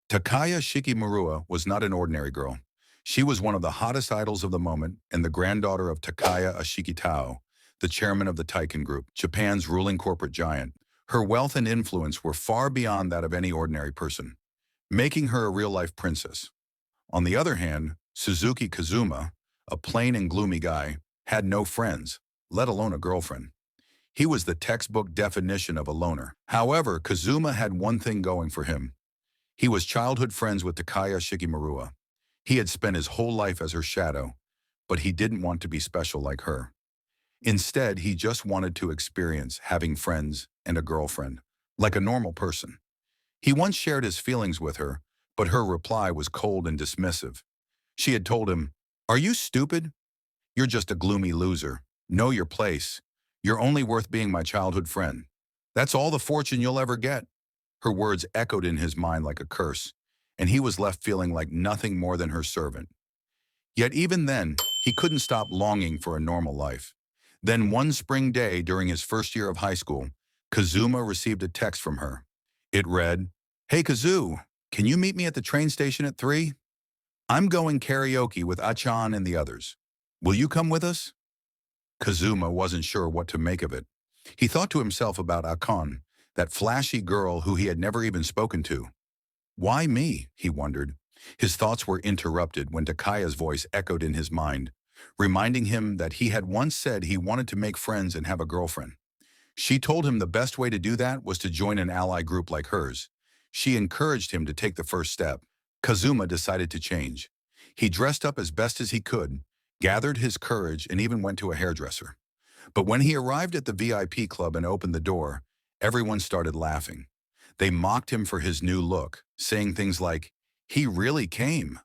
Takaya Shikimurua was not an ordinary girl. She was one of the hottest idols of the moment and the granddaughter of Takaya Ashikitao, the chairman of the Taiken Group, Japan's ruling corporate giant. Her wealth and influence were far beyond that of any ordinary person, making her a real-life princess. On the other hand, Suzuki Kazuma, a plain and gloomy guy, had no friends, let alone a girlfriend. He was the textbook definition of a loner. However, Kazuma had one thing going for him. He was childhood friends with Takaya Shikimurua. He had spent his whole life as her shadow, but he didn't want to be special like her. Instead, he just wanted to experience having friends and a girlfriend, like a normal person. He once shared his feelings with her, but her reply was cold and dismissive. She had told him, "Are you stupid? You're just a gloomy loser. Know your place. You're only worth being my childhood friend. That's all the fortune you'll ever get." Her words echoed in his mind like a curse, and he was left feeling like nothing more than her servant. Yet even then, he couldn't stop longing for a normal life. Then one spring day during his first year of high school, Kazuma received a text from her. It read, "Hey Kazu, can you meet me at the train station at 3? I'm going karaoke with Achan and the others. Will you come with us?" Kazuma wasn't sure what to make of it. He thought to himself about Akon, that flashy girl who he had never even spoken to. Why me? He wondered. His thoughts were interrupted when Takaya's voice echoed in his mind, reminding him that he had once said he wanted to make friends and have a girlfriend. She told him the best way to do that was to join an ally group like hers. She encouraged him to take the first step. Kazuma decided to change. He dressed up as best as he could, gathered his courage, and even went to a hairdresser. But when he arrived at the VIP club and opened the door, everyone started laughing. They mocked him for his new look, saying things like, "He really came.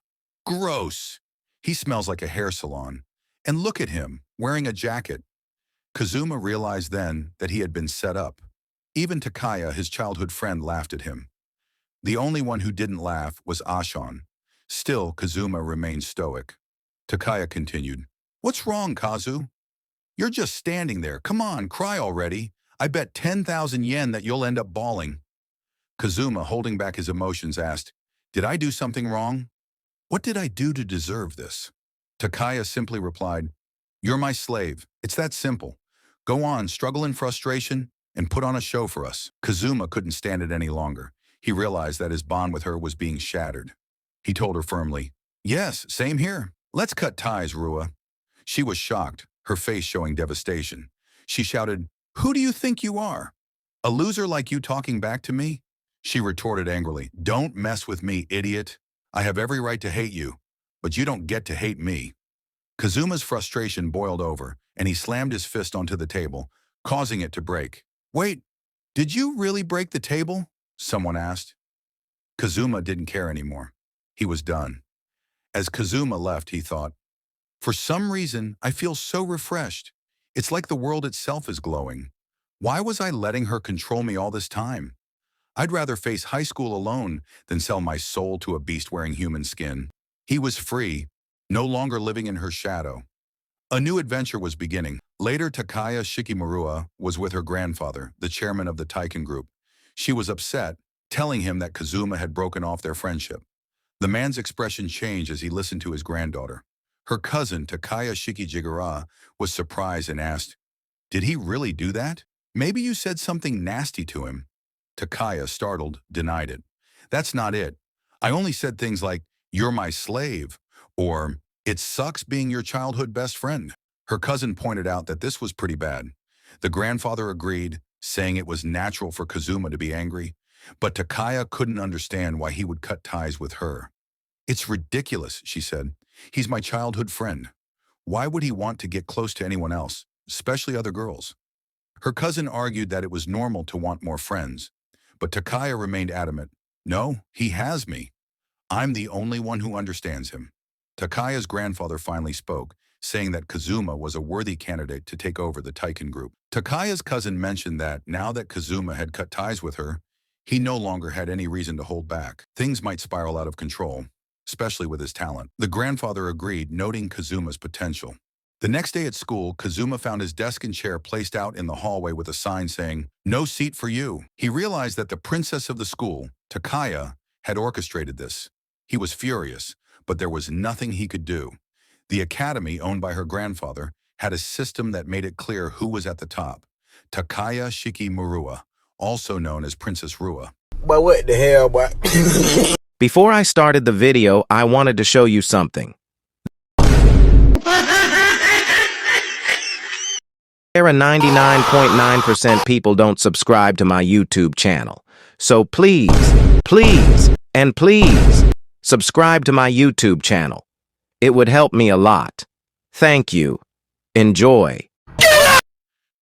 Gross. He smells like a hair salon. And look at him, wearing a jacket." Kazuma realized then that he had been set up. Even Takaya, his childhood friend, laughed at him. The only one who didn't laugh was Ashan. Still, Kazuma remained stoic. Takaya continued, "What's wrong, Kazu? You're just standing there. Come on, cry already. I bet 10,000 yen that you'll end up bawling." Kazuma, holding back his emotions, asked, "Did I do something wrong? What did I do to deserve this?" Takaya simply replied, "You're my slave. It's that simple. Go on, struggle in frustration, and put on a show for us." Kazuma couldn't stand it any longer. He realized that his bond with her was being shattered. He told her firmly, "Yes, same here. Let's cut ties, Rua." She was shocked, her face showing devastation. She shouted, "Who do you think you are? A loser like you talking back to me?" She retorted angrily, "Don't mess with me, idiot. I have every right to hate you, but you don't get to hate me." Kazuma's frustration boiled over, and he slammed his fist onto the table, causing it to break. "Wait, did you really break the table?" someone asked. Kazuma didn't care anymore. He was done. As Kazuma left, he thought, "For some reason, I feel so refreshed. It's like the world itself is glowing. Why was I letting her control me all this time? I'd rather face high school alone than sell my soul to a beast wearing human skin." He was free, no longer living in her shadow. A new adventure was beginning. Later, Takaya Shikimurua was with her grandfather, the chairman of the Taiken Group. She was upset, telling him that Kazuma had broken off their friendship. The man's expression changed as he listened to his granddaughter. Her cousin, Takaya Shikijigara, was surprised and asked, "Did he really do that? Maybe you said something nasty to him." Takaya, startled, denied it. "That's not it. I only said things like, 'You're my slave,' or 'It sucks being your childhood best friend.'" Her cousin pointed out that this was pretty bad. The grandfather agreed, saying it was natural for Kazuma to be angry, but Takaya couldn't understand why he would cut ties with her. "It's ridiculous," she said. "He's my childhood friend. Why would he want to get close to anyone else, especially other girls?" Her cousin argued that it was normal to want more friends, but Takaya remained adamant. "No, he has me. I'm the only one who understands him." Takaya's grandfather finally spoke, saying that Kazuma was a worthy candidate to take over the Taiken Group. Takaya's cousin mentioned that now that Kazuma had cut ties with her, he no longer had any reason to hold back. Things might spiral out of control, especially with his talent. The grandfather agreed, noting Kazuma's potential. The next day at school, Kazuma found his desk and chair placed out in the hallway with a sign saying, "No seat for you." He realized that the princess of the school, Takaya, had orchestrated this. He was furious, but there was nothing he could do. The academy, owned by her grandfather, had a system that made it clear who was at the top. Takaya Shiki Murua, also known as Princess Rua. But what the hell, boy? Before I started the video, I wanted to show you something. There are 99.9% people don't subscribe to my YouTube channel. So please, and please, subscribe to my YouTube channel. It would help me a lot. Thank you. Enjoy.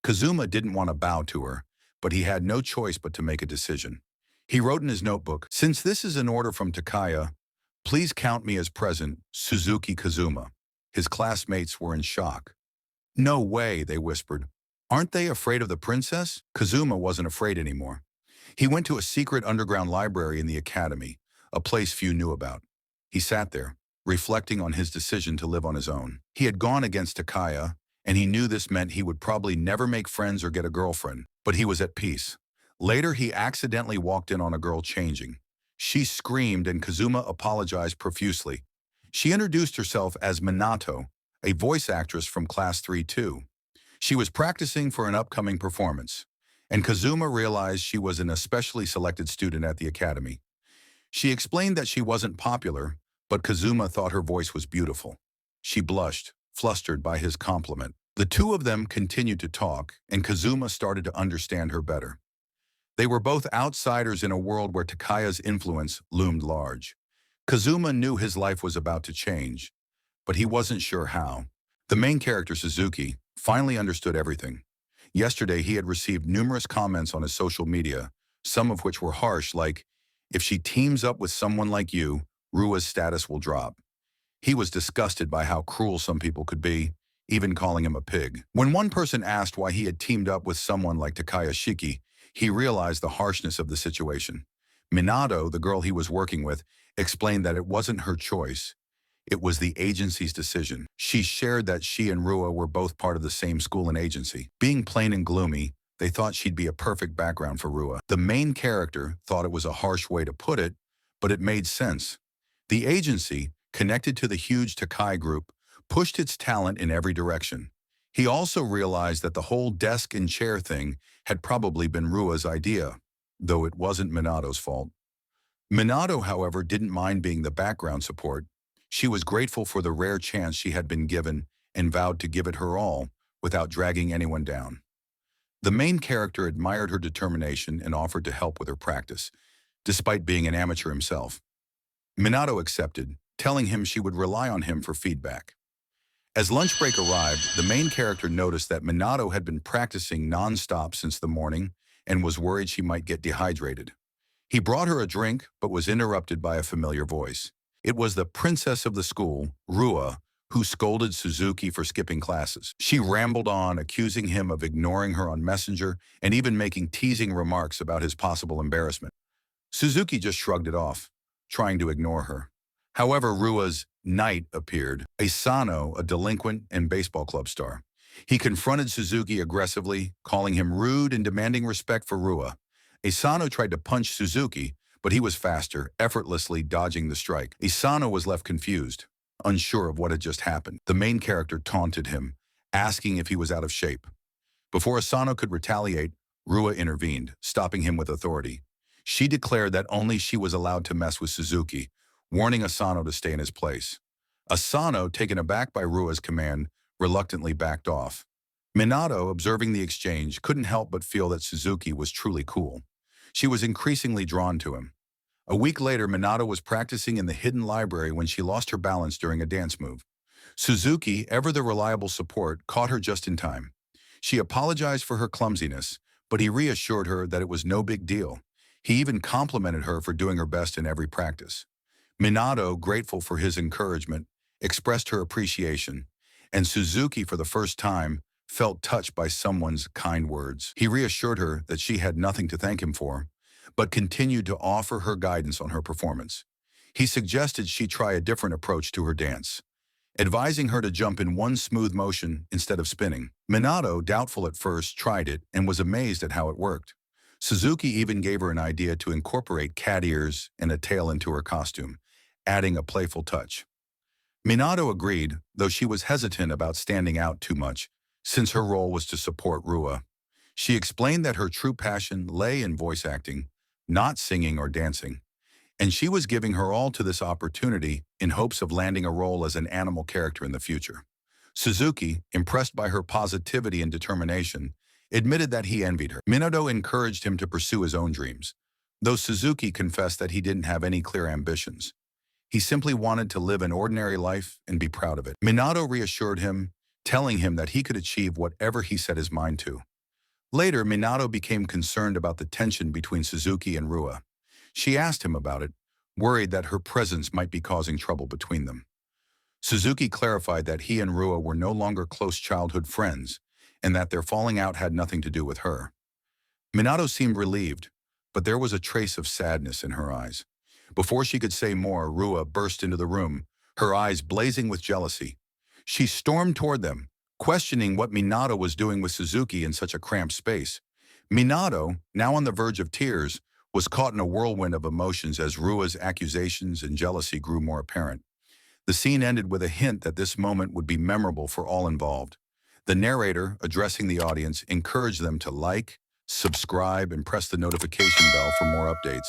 Kazuma didn't want to bow to her, but he had no choice but to make a decision. He wrote in his notebook, "Since this is an order from Takaya, please count me as present, Suzuki Kazuma." His classmates were in shock. "No way," they whispered. "Aren't they afraid of the princess?" Kazuma wasn't afraid anymore. He went to a secret underground library in the academy, a place few knew about. He sat there, reflecting on his decision to live on his own. He had gone against Takaya, and he knew this meant he would probably never make friends or get a girlfriend, but he was at peace. Later, he accidentally walked in on a girl changing. She screamed and Kazuma apologized profusely. She introduced herself as Minado, a voice actress from Class 3-2. She was practicing for an upcoming performance, and Kazuma realized she was an especially selected student at the academy. She explained that she wasn't popular, but Kazuma thought her voice was beautiful. She blushed, flustered by his compliment. The two of them continued to talk, and Kazuma started to understand her better. They were both outsiders in a world where Takaya's influence loomed large. Kazuma knew his life was about to change, but he wasn't sure how. The main character, Suzuki, finally understood everything. Yesterday, he had received numerous comments on his social media, some of which were harsh, like, "If she teams up with someone like you, Rua's status will drop." He was disgusted by how cruel some people could be, even calling him a pig. When one person asked why he had teamed up with someone like Takaya Shiki, he realized the harshness of the situation. Minado, the girl he was working with, explained that it wasn't her choice. It was the agency's decision. She shared that she and Rua were both part of the same school and agency. Being plain and gloomy, they thought she'd be a perfect background for Rua. The main character thought it was a harsh way to put it, but it made sense. The agency, connected to the huge Takai group, pushed its talent in every direction. He also realized that the whole desk and chair thing had probably been Rua's idea, though it wasn't Minado's fault. Minado, however, didn't mind being the background support. She was grateful for the rare chance she had been given and vowed to give it her all without dragging anyone down. The main character admired her determination and offered to help with her practice, despite being an amateur himself. Minado accepted, telling him she would rely on him for feedback. As lunch break arrived, the main character noticed that Minado had been practicing non-stop since the morning and was worried she might get dehydrated. He brought her a drink, but was interrupted by a familiar voice. It was the princess of the school, Rua, who scolded Suzuki for skipping classes. She rambled on, accusing him of ignoring her on Messenger and even making teasing remarks about his possible embarrassment. Suzuki just shrugged it off, trying to ignore her. However, Rua's knight appeared, Asano, a delinquent and baseball club star. He confronted Suzuki aggressively, calling him rude and demanding respect for Rua. Asano tried to punch Suzuki, but he was faster, effortlessly dodging the strike. Asano was left confused, unsure of what had just happened. The main character taunted him, asking if he was out of shape. Before Asano could retaliate, Rua intervened, stopping him with authority. She declared that only she was allowed to mess with Suzuki, warning Asano to stay in his place. Asano, taken aback by Rua's command, reluctantly backed off. Minado, observing the exchange, couldn't help but feel that Suzuki was truly cool. She was increasingly drawn to him. A week later, Minado was practicing in the hidden library when she lost her balance during a dance move. Suzuki, ever the reliable support, caught her just in time. She apologized for her clumsiness, but he reassured her that it was no big deal. He even complimented her for doing her best in every practice. Minado, grateful for his encouragement, expressed her appreciation, and Suzuki, for the first time, felt touched by someone's kind words. He reassured her that she had nothing to thank him for, but continued to offer her guidance on her performance. He suggested she try a different approach to her dance, advising her to jump in one smooth motion instead of spinning. Minado, doubtful at first, tried it and was amazed at how it worked. Suzuki even gave her an idea to incorporate cat ears and a tail into her costume, adding a playful touch. Minado agreed, though she was hesitant about standing out too much, since her role was to support Rua. She explained that her true passion lay in voice acting, not singing or dancing, and she was giving her all to this opportunity in hopes of landing a role as an animal character in the future. Suzuki, impressed by her positivity and determination, admitted that he envied her. Minado encouraged him to pursue his own dreams, though Suzuki confessed that he didn't have any clear ambitions. He simply wanted to live an ordinary life and be proud of it. Minado reassured him, telling him that he could achieve whatever he set his mind to. Later, Minado became concerned about the tension between Suzuki and Rua. She asked him about it, worried that her presence might be causing trouble between them. Suzuki clarified that he and Rua were no longer close childhood friends, and that their falling out had nothing to do with her. Minado seemed relieved, but there was a trace of sadness in her eyes. Before she could say more, Rua burst into the room, her eyes blazing with jealousy. She stormed toward them, questioning what Minado was doing with Suzuki in such a cramped space. Minado, now on the verge of tears, was caught in a whirlwind of emotions as Rua's accusations and jealousy grew more apparent. The scene ended with a hint that this moment would be memorable for all involved. The narrator, addressing the audience, encouraged them to like, subscribe, and press the notification bell for more updates.